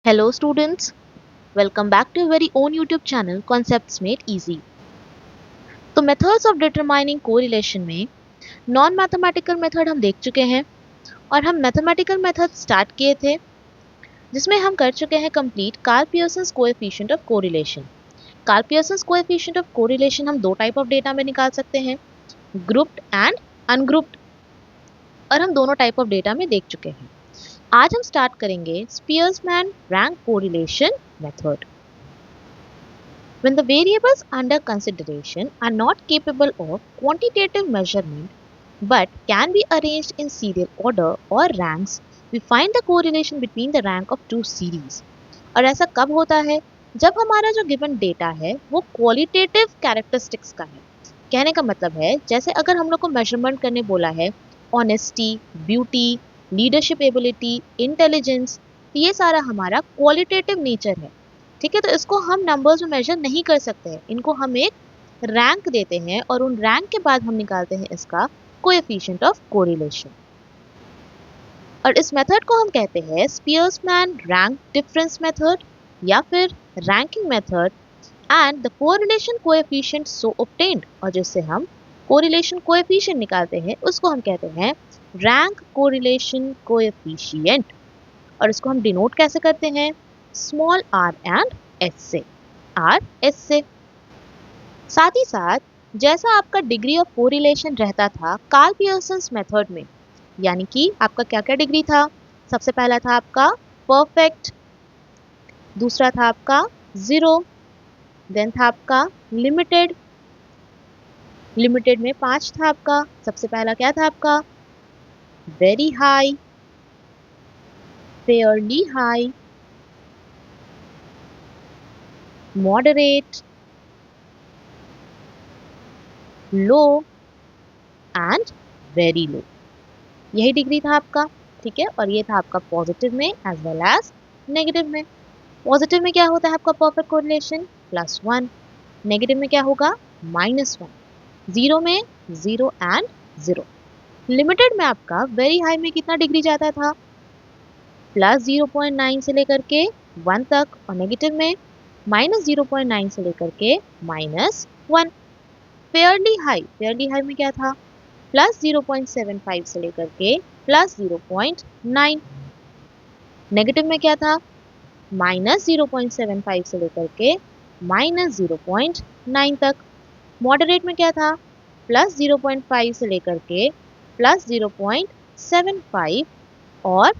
Hello students, welcome back to your very own YouTube channel Concepts Made Easy. तो methods of determining correlation में non mathematical method हम देख चुके हैं और हम मैथमेटिकल मेथड स्टार्ट किए थे जिसमें हम कर चुके हैं complete Karl Pearson's coefficient of correlation. Karl Pearson's coefficient of correlation हम दो टाइप ऑफ डेटा में निकाल सकते हैं, ग्रुप्ड एंड अनग्रुप्ड, और हम दोनों टाइप ऑफ डेटा में देख चुके हैं। आज हम स्टार्ट करेंगे Spearman's rank correlation method. When the variables under consideration are not capable of quantitative measurement but can be arranged in serial order or ranks, we find the correlation between the rank of two series. और ऐसा कब होता है जब हमारा जो given data है वो क्वालिटेटिव कैरेक्टरिस्टिक्स का है। कहने का मतलब है जैसे अगर हम लोग को मेजरमेंट करने बोला है honesty, beauty, leadership ability, intelligence, तो ये सारा हमारा क्वालिटेटिव नेचर है। ठीक है, तो इसको हम नंबर्स में मेजर नहीं कर सकते हैं, इनको हम एक रैंक देते हैं और उन रैंक के बाद हम निकालते हैं इसका कोएफिशिएंट ऑफ कोरिलेशन। और इस मेथड को हम कहते हैं स्पियर्समैन रैंक डिफरेंस मेथड या फिर ranking method and the correlation coefficient so obtained, और जिससे हम कोरिलेशन कोएफिशिएंट निकालते हैं उसको हम कहते हैं रैंक कोरिलेशन कोएफिशिएंट। और इसको हम डिनोट कैसे करते हैं, स्मॉल आर एंड एस से, आर एस से। साथ ही साथ जैसा आपका डिग्री ऑफ कोरिलेशन रहता था कार्ल पियर्सन्स मेथड में, यानी कि आपका क्या क्या डिग्री था, सबसे पहला था आपका परफेक्ट, दूसरा था आपका जीरो, देन था आपका लिमिटेड, लिमिटेड में 5 था आपका, सबसे पहला क्या था आपका very high, fairly high, moderate, low and very low, यही डिग्री था आपका। ठीक है, और ये था आपका पॉजिटिव में एज वेल एज नेगेटिव में। पॉजिटिव में क्या होता है आपका परफेक्ट कोरिलेशन +1, नेगेटिव में क्या होगा -1, जीरो में 0 एंड 0। लिमिटेड में आपका वेरी हाई में कितना डिग्री जाता था, +0.9 से लेकर के 1 तक, और नेगेटिव में -0.9 से लेकर के -1। फेयरली हाई में क्या था, +0.75 से लेकर के +0.9। नेगेटिव में क्या था, -0.75 से लेकर के -0.9 तक। मॉडरेट में क्या था, +0.5 से लेकर के +0.75, और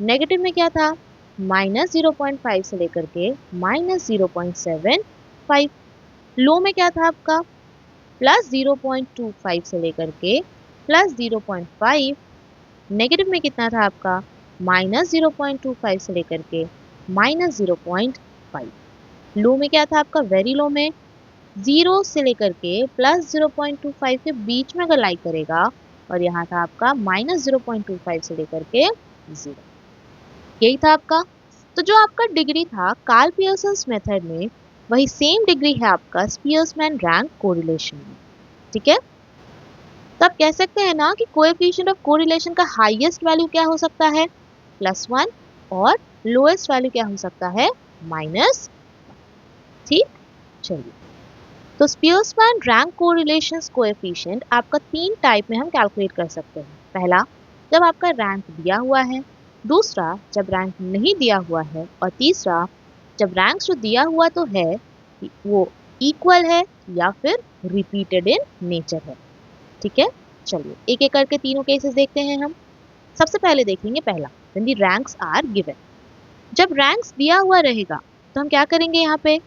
नेगेटिव में क्या था, -0.5 से लेकर के -0.75। लो में क्या था आपका, +0.25 से लेकर के +0.5। नेगेटिव में कितना था आपका, -0.25 से लेकर के -0.5। लो में क्या था आपका, वेरी लो में 0 से लेकर के +0.25 के बीच में अगर लाई करेगा, और यहाँ था आपका -0.25 से लेकर के 0, यही था आपका। तो जो आपका डिग्री था कार्ल पियर्सन्स मेथड में, वही सेम डिग्री है आपका स्पियर्समैन रैंक कोरिलेशन में। ठीक है, तो आप कह सकते हैं ना कि कोएफिशिएंट ऑफ कोरिलेशन का हाईएस्ट वैल्यू क्या हो सकता है, +1, और लोएस्ट वैल्यू क्या हो सकता है, -1। ठीक, चलिए, तो स्पियर्समैन रैंक कोरिलेशंस कोएफिशिएंट आपका 3 टाइप में हम कैलकुलेट कर सकते हैं। पहला, जब आपका रैंक दिया हुआ है, दूसरा जब रैंक नहीं दिया हुआ है, और तीसरा जब रैंक जो दिया हुआ तो है वो इक्वल है या फिर रिपीटेड इन नेचर है। ठीक है, चलिए एक एक करके तीनों केसेस देखते हैं हम। सबसे पहले देखेंगे पहला, when the ranks are given. जब रैंक्स दिया हुआ रहेगा तो हम क्या करेंगे, यहाँ पे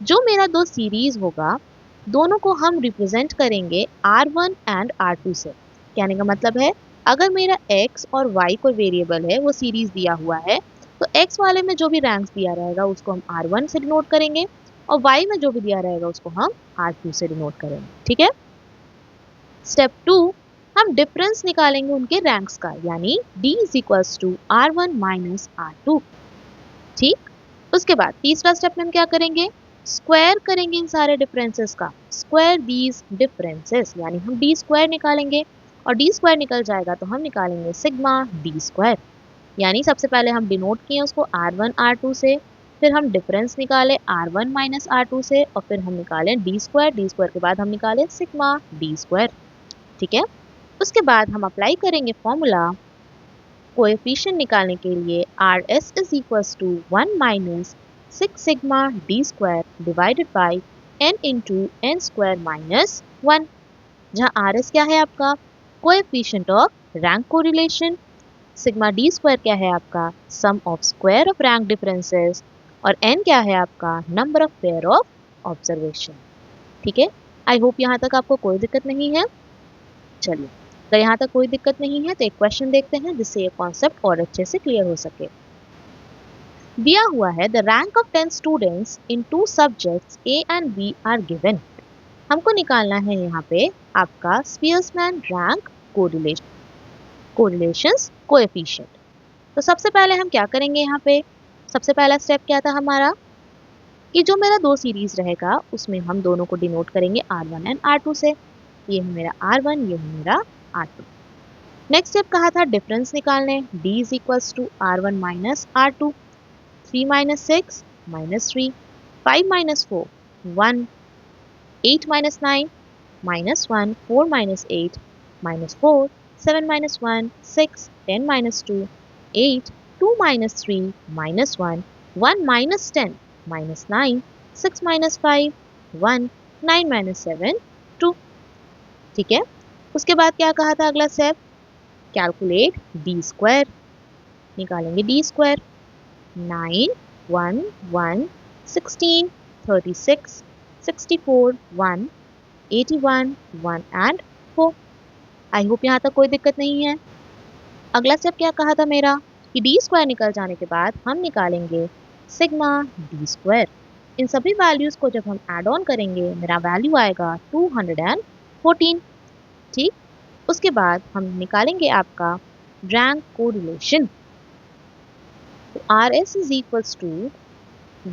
जो मेरा दो सीरीज होगा दोनों को हम रिप्रेजेंट करेंगे R1 एंड R2 से। कहने का मतलब है अगर मेरा x और y कोई वेरिएबल है, वो सीरीज दिया हुआ है, तो x वाले में जो भी रैंक्स दिया रहेगा उसको हम R1 से डिनोट करेंगे, और y में जो भी दिया रहेगा उसको हम R2 से डिनोट करेंगे। ठीक है, स्टेप 2, हम डिफरेंस निकालेंगे उनके रैंक्स का, यानी d = R1 - R2। ठीक, उसके बाद तीसरा स्टेप में हम क्या करेंगे, स्क्वायर करेंगे इन सारे डिफरेंसेस का, स्क्वायर दीज डिफरेंसेस, यानी हम d स्क्वायर निकालेंगे, और d स्क्वायर निकल जाएगा तो हम निकालेंगे सिग्मा d स्क्वायर। यानी सबसे पहले हम डिनोट किए उसको R1 R2 से, फिर हम डिफरेंस निकाले R1 माइनस R2 से, और फिर हम निकाले डी स्क्वायर के बाद हम निकाले सिग्मा डी स्क्वायर। ठीक है, उसके बाद हम अप्लाई करेंगे फॉर्मूला कोएफिशिएंट निकालने के लिए R S is equals to 1 minus 6 sigma D square divided by N into N square minus 1, जहाँ आर एस क्या है आपका coefficient of rank correlation, sigma D square क्या है आपका sum of square of rank differences, और N क्या है आपका number of pair of observation. ठीक है, आई होप यहाँ तक आपको कोई दिक्कत नहीं है। चलिए, अगर यहाँ तक कोई दिक्कत नहीं है तो एक क्वेश्चन देखते हैं जिससे ये कॉन्सेप्ट और अच्छे से क्लियर हो सके। दिया हुआ है the rank of 10 students in 2 subjects A and B are given. हमको निकालना है यहाँ पे आपका स्पीयर्समैन रैंक कोरिलेशंस कोएफिशिएंट। तो सबसे पहले हम क्या करेंगे, यहाँ पे सबसे पहला स्टेप क्या था हमारा कि जो मेरा दो सीरीज रहेगा उसमें हम दोनों को डिनोट करेंगे R1 एंड R2 से। ये है मेरा R1, ये है मेरा R2। नेक्स्ट स्टेप कहा था डिफरेंस निकालने, D is equals to R1 minus R2, 3 minus 6 minus 3, 5 minus 4 1, 8 minus 9 minus 1, 4 minus 8 minus 4, 7 minus 1 6, 10 minus 2 8, 2 minus 3 minus 1, 1 minus 10 minus 9, 6 minus 5 1, 9 minus 7 2। ठीक है, उसके बाद क्या कहा था अगला स्टेप, कैलकुलेट डी स्क्वायर। निकालेंगे D square, 9 1 1 16 36 64 1 81 1 and 4। I hope यहाँ तक कोई दिक्कत नहीं है। अगला स्टेप क्या कहा था मेरा कि डी स्क्वायर निकल जाने के बाद हम निकालेंगे सिग्मा डी स्क्वायर। इन सभी वैल्यूज को जब हम ऐड ऑन करेंगे मेरा वैल्यू आएगा 214। ठीक, उसके बाद हम निकालेंगे आपका रैंक कोरिलेशन। तो R S is equals to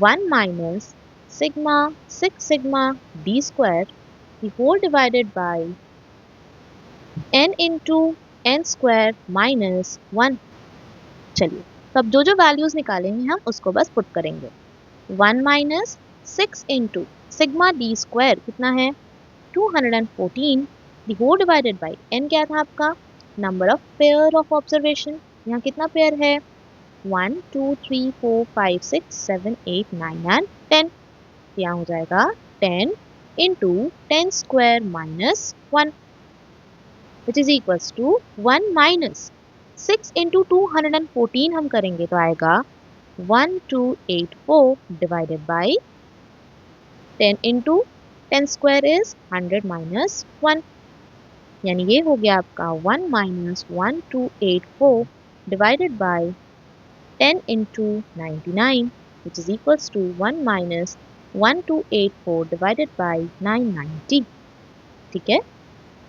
1 minus sigma 6 sigma D square the whole divided by n into N square minus 1। चलिए, तब जो जो वैल्यूज निकालेंगे हम उसको बस पुट करेंगे। 1 minus 6 into sigma D square कितना है 214, the whole divided by n क्या था आपका number of pair of observation. यहाँ कितना पेयर है 1 2 3 4 5 6 7 8 9 एंड 10। यहाँ हो जाएगा 10 into 10 square minus 1 which is equals to 1 minus 6 into 214 हम करेंगे तो आएगा 1284 divided by 10 into 10 square is 100 minus 1, यानी ये हो गया आपका 1 minus 1284 divided by 10 into 99 which is equals to 1 minus 1284 divided by 990। ठीक है,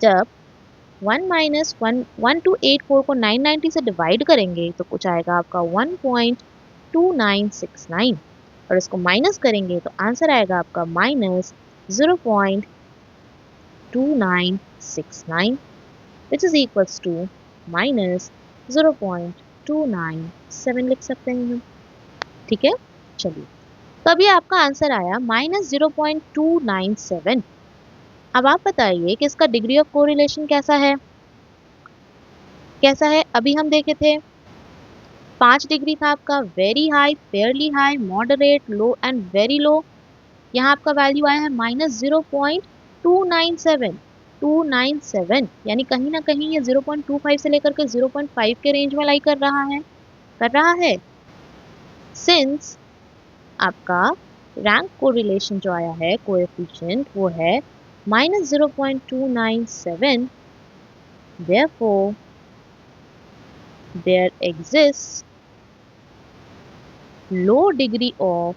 जब 1 माइनस 1284 को 990 से डिवाइड करेंगे तो कुछ आएगा आपका 1.2969, और इसको माइनस करेंगे तो आंसर आएगा आपका minus 0.2969 which is equals to minus 0.297 लिख सकते हैं हम। ठीक है, चलिए, तो अभी आपका आंसर आया माइनस 0.297। अब आप बताइए कि इसका डिग्री ऑफ कोरिलेशन कैसा है। अभी हम देखे थे 5 डिग्री था आपका, very high, fairly high, moderate, low and very low. यहाँ आपका वैल्यू आया है माइनस 0.297, यानी कहीं ना कहीं ये 0.25 से लेकर के 0.5 के रेंज में लाई कर रहा है। सिंस आपका रैंक कोरिलेशन जो आया है कोएफिशिएंट वो है minus 0.297, therefore there exists low degree of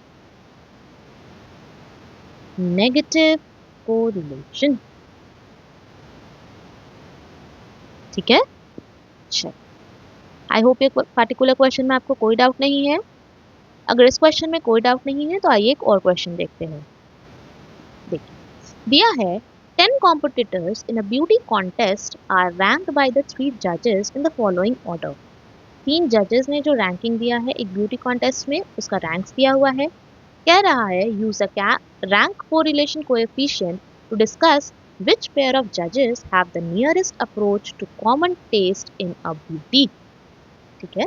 negative correlation। ठीक है, चल, आई होप ये पर्टिकुलर क्वेश्चन में आपको कोई डाउट नहीं है। अगर इस क्वेश्चन में कोई डाउट नहीं है तो आइए एक और क्वेश्चन देखते हैं। देखिए, दिया है 10 competitors in a beauty contest are ranked by the 3 judges in the following order। 3 जजेस ने जो रैंकिंग दिया है एक ब्यूटी कॉन्टेस्ट में, उसका रैंक्स दिया हुआ है। कह रहा है use a rank correlation coefficient to discuss which pair of judges have the nearest approach to common taste in a beauty। ठीक है,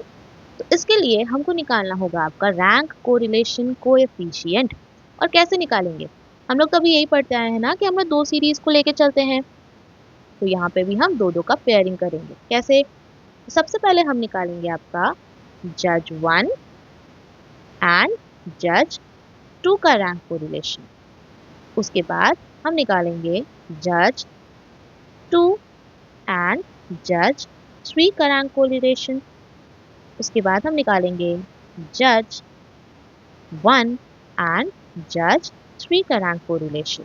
तो इसके लिए हमको निकालना होगा आपका रैंक कोरिलेशन कोएफिशिएंट। और कैसे निकालेंगे? हम लोग कभी यही पढ़ते आए हैं ना कि हम लोग 2 सीरीज को लेके चलते हैं, तो यहाँ पे भी हम दो दो का पेयरिंग करेंगे। कैसे? सबसे पहले हम निकालेंगे आपका जज 1 एंड जज 2 का रैंक कोरिलेशन। उसके बाद हम निकालेंगे जज 2 एंड जज 3 का रैंक कोरिलेशन। उसके बाद हम निकालेंगे जज 1 एंड जज 3 का रैंक कोरिलेशन।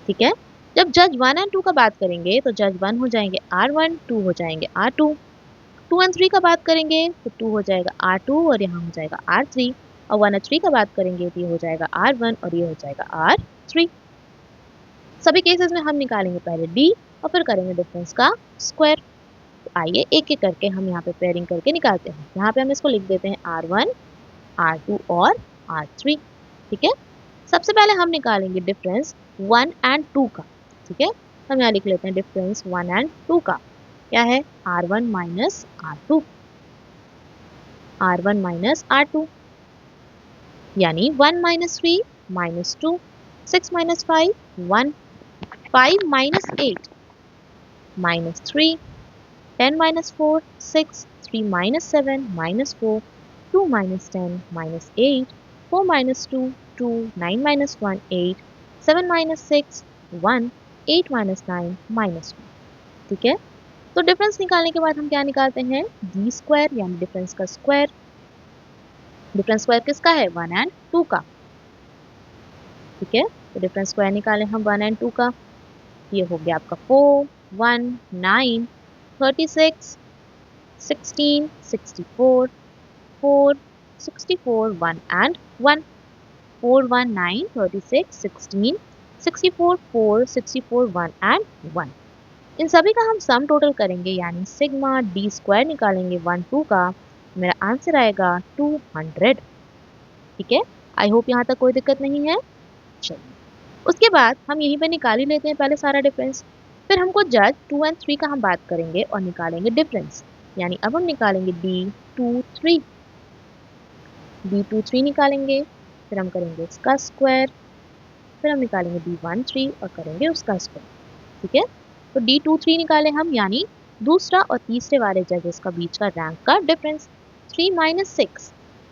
ठीक है, जब जज 1 एंड 2 का बात करेंगे तो जज 1 हो जाएंगे R1, 2 हो जाएंगे R2, 2 एंड 3 का बात करेंगे तो 2 हो जाएगा R2 और यहाँ हो जाएगा R3, और 1 और 3 का बात करेंगे तो ये हो जाएगा R1 और ये हो जाएगा R3। सभी केसेस में हम निकालेंगे पहले D और फिर करेंगे डिफरेंस का स्क्वायर। तो आइए एक एक करके हम यहाँ पे पेयरिंग करके निकालते हैं। यहाँ पे हम इसको लिख देते हैं R1, R2 और R3। ठीक है, सबसे पहले हम निकालेंगे डिफरेंस 1 एंड 2 का। ठीक है, हम यहाँ लिख लेते हैं डिफरेंस 1 एंड 2 का। क्या है? R1 minus R2, R1 minus R2, यानी 1 minus 3 minus 2, 6 minus 5 1, 5 minus 8 minus 3, 10 minus 4 6, 3 minus 7 minus 4, 2 minus 10 minus 8, 4 minus 2 2, 9 minus 1 8, 7 minus 6 1, 8 minus 9 minus 1। ठीक है, तो डिफरेंस निकालने के बाद हम क्या निकालते हैं? डी स्क्वायर, यानी डिफरेंस का स्क्वायर। डिफरेंस स्क्वायर किसका है? 1 एंड 2 का। ठीक है, तो डिफरेंस स्क्वायर निकालें हम 1 एंड 2 का। ये हो गया आपका 4 1 9 36 16 64 4 64 1 एंड 1, 4 1 9 36 16 64 4 64 1 एंड 1। इन सभी का हम सम टोटल करेंगे, यानी सिग्मा डी स्क्वायर निकालेंगे 1 2 का। मेरा आंसर आएगा 200। ठीक है, आई होप यहाँ तक कोई दिक्कत नहीं है। चलिए, उसके बाद हम यहीं पे निकाल ही लेते हैं पहले सारा डिफरेंस, फिर हमको जज 2 एंड 3 का हम बात करेंगे और निकालेंगे डिफरेंस। यानी अब हम निकालेंगे D23, D23 निकालेंगे, फिर हम करेंगे इसका स्क्वायर, फिर हम निकालेंगे D13 और करेंगे उसका स्क्वायर। ठीक है, तो D23 निकाले हम, यानी दूसरा और तीसरे वाले जजेस का बीच का रैंक का डिफरेंस। 3 माइनस 6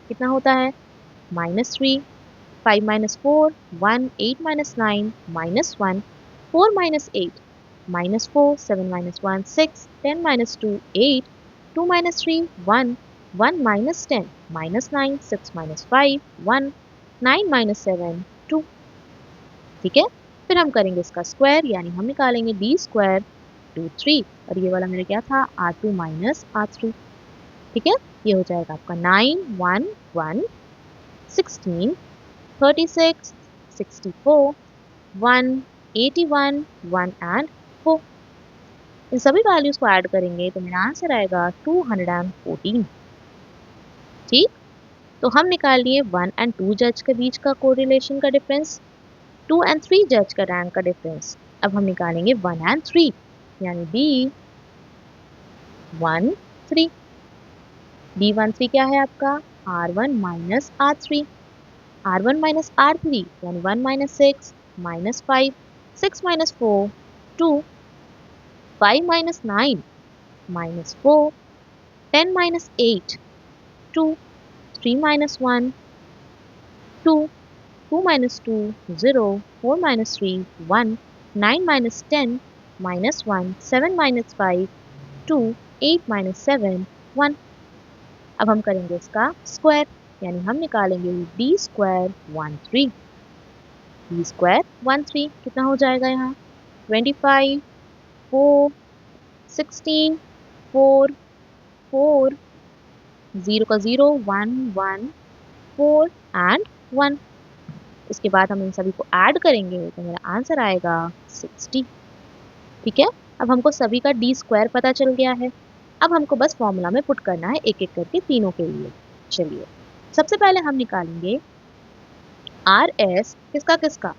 कितना होता है? Minus 3, 5 minus 4 1, 8 minus 9 minus 1, 4 minus 8 minus 4, 7 minus 1 6, 10 minus 2 8, 2 minus 3 1, 1 minus 10 minus 9, 6 minus 5 1, 9 minus 7 2। ठीक है, फिर हम करेंगे इसका स्क्वायर, यानी हम निकालेंगे डी स्क्वायर 23, और ये वाला मेरा क्या था? R2 minus R3। ठीक है, ये हो जाएगा आपका 9 1 1 16 36 64 1 81 1 एंड 4। इन सभी वैल्यूज को ऐड करेंगे तो मेरा आंसर आएगा 214। ठीक, तो हम निकाल लिए 1 एंड 2 जज के बीच का कोरिलेशन का डिफरेंस, 2 एंड 3 जज का रैंक का डिफरेंस। अब हम निकालेंगे 1 एंड 3, यानी D13। D13 क्या है आपका? R1 minus R3, R1 minus R3 यानी 1 minus 6 minus 5, 6 minus 4 2, 5 minus 9 minus 4, 10 minus 8 2, 3 minus 1 2, 2 minus 2 0, 4 minus 3 1, 9 minus 10 minus 1, 7 minus 5 2, 8 minus 7 1। अब हम करेंगे इसका स्क्वायर, यानी हम निकालेंगे D स्क्वायर 13। D स्क्वायर 13 कितना हो जाएगा यहाँ? 25 4 16 4 4, 0 का 0 1 1 4 एंड 1। उसके बाद हम इन सभी को ऐड करेंगे तो मेरा आंसर आएगा 60। ठीक है, अब हमको सभी का डी स्क्वायर पता चल गया है। अब हमको बस फॉर्मूला में पुट करना है एक एक करके तीनों के लिए। चलिए सबसे पहले हम निकालेंगे आर एस किसका किसका,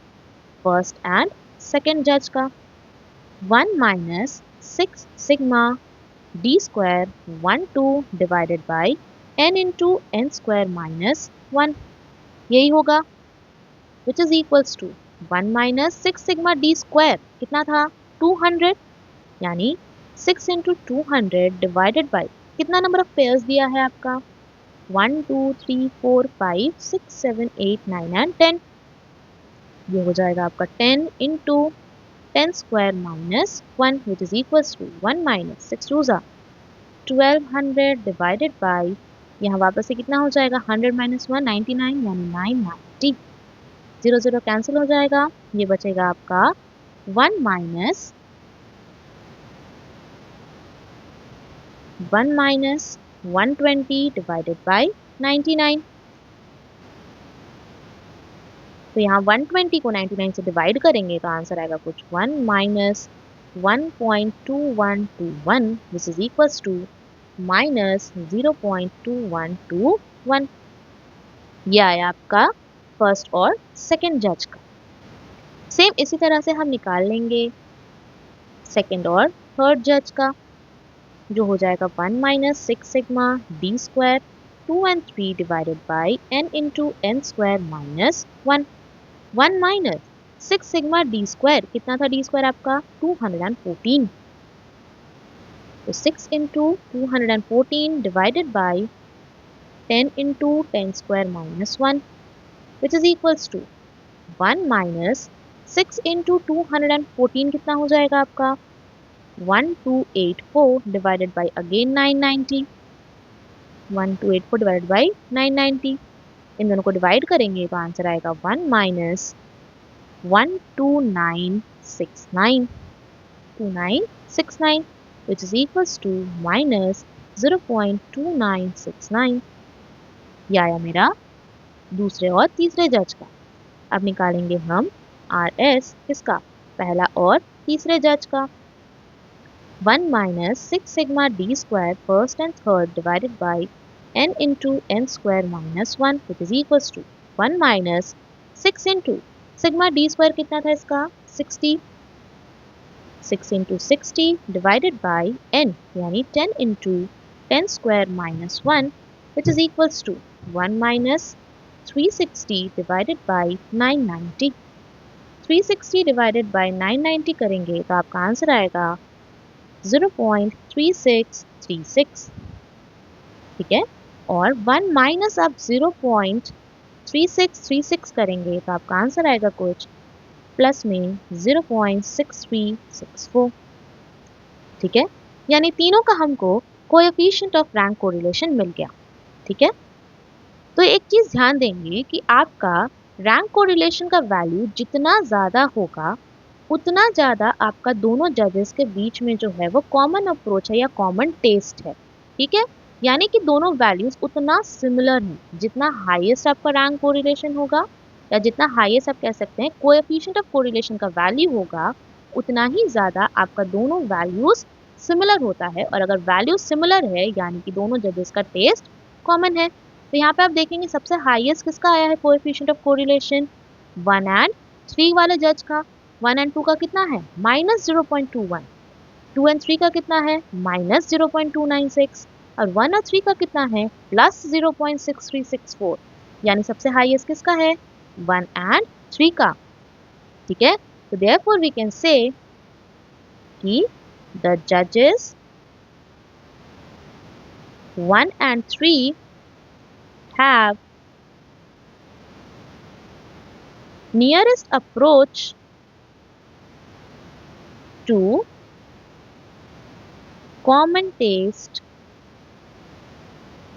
फर्स्ट एंड सेकेंड जज का। 1 minus 6 sigma D square 1 2 divided by n into N square minus 1, यही होगा, which is equals to 1 minus 6 sigma D square कितना था 200, यानी 6 इंटू 200 डिवाइडेड बाई कितना नंबर ऑफ पेयर्स दिया है आपका 1 2 3 4 5 6 7 8 9 एंड 10, ये हो जाएगा आपका 10 into 10 square minus 1 which is equals to 1 minus 6 to 1200 divided by, यहाँ वापस से कितना हो जाएगा 100 माइनस 1 99, यानी 990, 0 0 कैंसिल हो जाएगा, ये बचेगा आपका 1 माइनस 120 डिवाइडेड बाई 99। तो यहाँ 120 को 99 से डिवाइड करेंगे तो आंसर आएगा कुछ 1 minus 1.2121 which is equals to minus 0.2121। यह आया आपका फर्स्ट और सेकंड जज का। सेम इसी तरह से हम निकाल लेंगे सेकंड और थर्ड जज का, जो हो जाएगा 1 minus 6 sigma D square 2 and 3 divided by n into N square minus 1, 1 minus 6 sigma D square कितना था डी स्क्वायर आपका 214, तो 6 into 214 divided by 10 into 10 square minus 1 which is equals to 1 minus 6 into 214 कितना हो जाएगा आपका 1284 divided by again 990, 1284 divided by 990, इन दोनों को डिवाइड करेंगे तो आंसर आएगा 1 minus 12969, 2969 which is equals to minus 0.2969। यह आया मेरा दूसरे और तीसरे जज का। अब निकालेंगे हम आर एस किसका, पहला और तीसरे जज का। 1 minus 6 sigma D square first and third divided by n into N square minus 1 which is equals to 1 minus 6 into sigma D square कितना था इसका 60, 6 इंटू 60 डिवाइडेड बाई n यानी 10 into 10 square minus 1 which is equals to 1 minus 360 divided by 990, 360 divided by 990 करेंगे तो आपका answer आएगा 0.3636, ठीक है। और 1 माइनस आप 0.3636 करेंगे तो आपका आंसर आएगा कुछ प्लस में 0.6364, ठीक है। यानी तीनों का हमको कोएफिशिएंट ऑफ रैंक कोरिलेशन मिल गया, ठीक है। तो एक चीज ध्यान देंगे कि आपका रैंक कोरिलेशन का वैल्यू जितना ज़्यादा होगा उतना ज़्यादा आपका दोनों जजेस के बीच में जो है वो कॉमन अप्रोच है या कॉमन टेस्ट है, ठीक है। यानी कि दोनों वैल्यूज उतना सिमिलर हैं, जितना हाईएस्ट आपका रैंक कोरिलेशन होगा या जितना हाईएस्ट आप कह सकते हैं कोएफिशिएंट ऑफ कोरिलेशन का वैल्यू होगा उतना ही ज़्यादा आपका दोनों वैल्यूज सिमिलर होता है। और अगर वैल्यू सिमिलर है यानी कि दोनों जजेस का टेस्ट कॉमन है। तो यहाँ पे आप देखेंगे सबसे हाईएस्ट किसका आया है कोएफिशिएंट ऑफ कोरिलेशन 1 and 3 वाले जज का। 1 and 2 का कितना है माइनस 0.21, 2 and 3 का कितना है माइनस 0.296 और 1 और 3 का कितना है प्लस 0.6364, यानी सबसे हाईएस्ट किसका है 1 and 3 का, ठीक है। तो देयरफॉर वी कैन से कि द जजेस 1 and 3 have nearest approach to common taste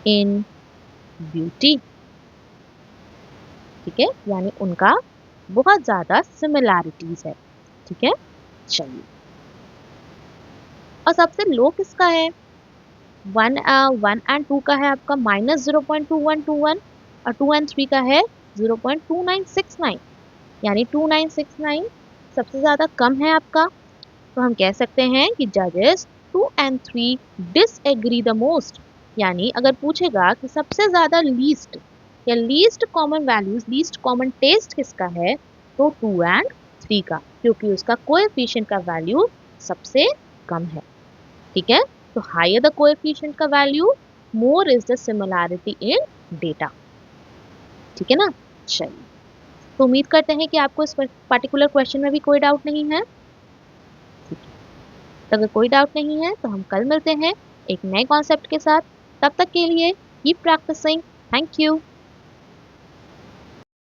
in beauty, ठीक है। यानी उनका बहुत ज्यादा सिमिलैरिटीज है, ठीक है। चलिए और सबसे लो किसका है 1 and 2 का है आपका माइनस 0.2121 और 2 and 3 का है 0.2969, यानी 2969 सबसे ज़्यादा कम है आपका। तो हम कह सकते हैं कि जजेस 2 and 3 disagree the most, यानी अगर पूछेगा कि सबसे ज्यादा लीस्ट या least common values, least common test किसका है, तो 2 and 3 का, क्योंकि उसका कोएफिशिएंट का वैल्यू सबसे कम है। ठीक है, तो हायर द कोएफिशिएंट का value, more is the similarity in data. ठीक है ना। चलिए, तो उम्मीद करते हैं कि आपको इस पर्टिकुलर क्वेश्चन में भी कोई डाउट नहीं है। ठीक है, तो अगर कोई डाउट नहीं है तो हम कल मिलते हैं एक नए कॉन्सेप्ट के साथ। तब तक के लिए कीप प्रैक्टिसिंग। Thank you.